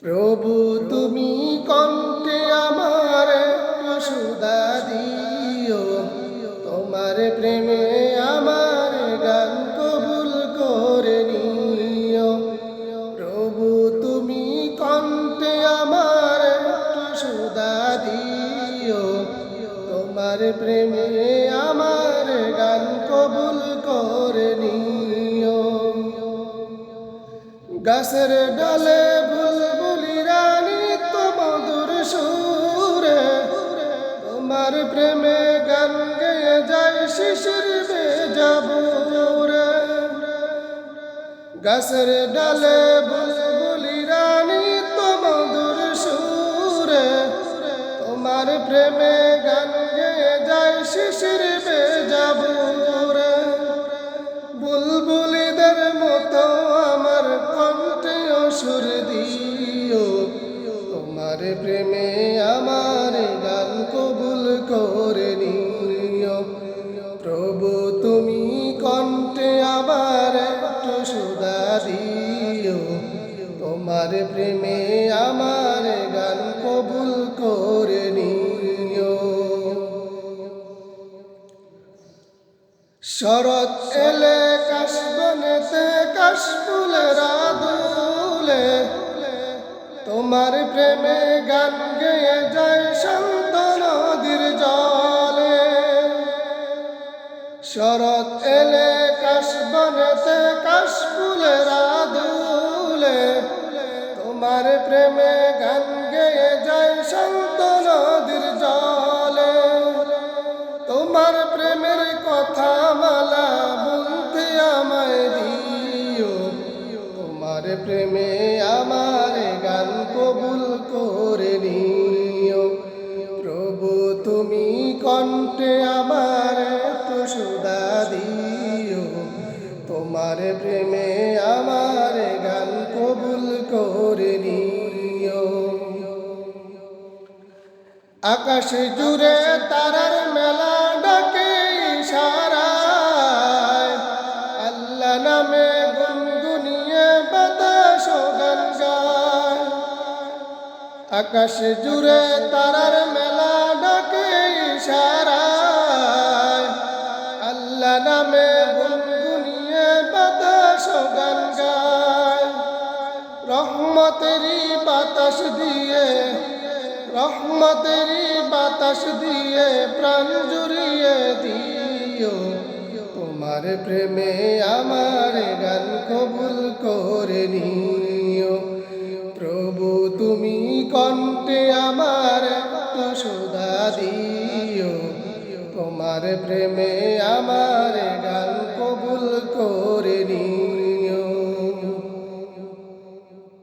প্রভু তুমি কণ্ঠে আমার একটু সুধা দিও, তোমার প্রেমে আমার গান কবুল করে নিও। প্রভু তুমি কণ্ঠে আমার একটু সুধা দিও, তোমার প্রেমে আমার গান কবুল করে নিও। গাছের ডালে বুলবুলিরা নিত্য মধুর সুরে, তোমার প্রেমে গান গেয়ে যায় শিশির ভেজা ভোরে। গাছের ডালে বুলবুলিরা নিত্য মধুর সুরে, তোমার প্রেমে গান গেয়ে যায় শিশির ভেজা ভোরে। বুলবুলিদের মতো আমার কণ্ঠে সুর দিও, তোমার প্রেমে আমার গান কবুল করে নিও। প্রভু তুমি কণ্ঠে আবার একটু সুধা দিও, তোমার প্রেমে আমার গান কবুল করে নিও। শরৎ এলে কাশবনেতে কাশফুলেরা দুলে, তোমার প্রেমে গান গেয়ে যায় শান্ত নদীর জলে। শরৎ এলে কাশবনেতে কাশফুলেরা দুলে, তোমার প্রেমে গান গেয়ে যায় শান্ত নদীর জলে। তোমার প্রেমের কথা মালা বলতে আমায় দিও, তোমার প্রেমে আমার গান কবুল করে নিও। প্রভু তুমি কণ্ঠে আমার একটু সুধা দিও, তোমার প্রেমে আমার গান কবুল করে নিও। আকাশ জুড়ে তারার মেলা ডাকে ইশারায়, আল্লাহ নামে গুনগুনিয়ে বাতাস গান গায়। আকাশ জুড়ে তারার মেলা ডাকে ইশারায়, আল্লাহ নামে গুনগুনিয়ে বাতাস গান গায়। রহমতেরই বাতাস দিয়ে, রহমতেরই বাতাস দিয়ে প্রাণ জুড়িয়ে দিও, তোমার প্রেমে আমার গান কবুল করে নিও। প্রভু তুমি কণ্ঠে আমার একটু সুধা দিও, তোমার প্রেমে আমার গান কবুল করে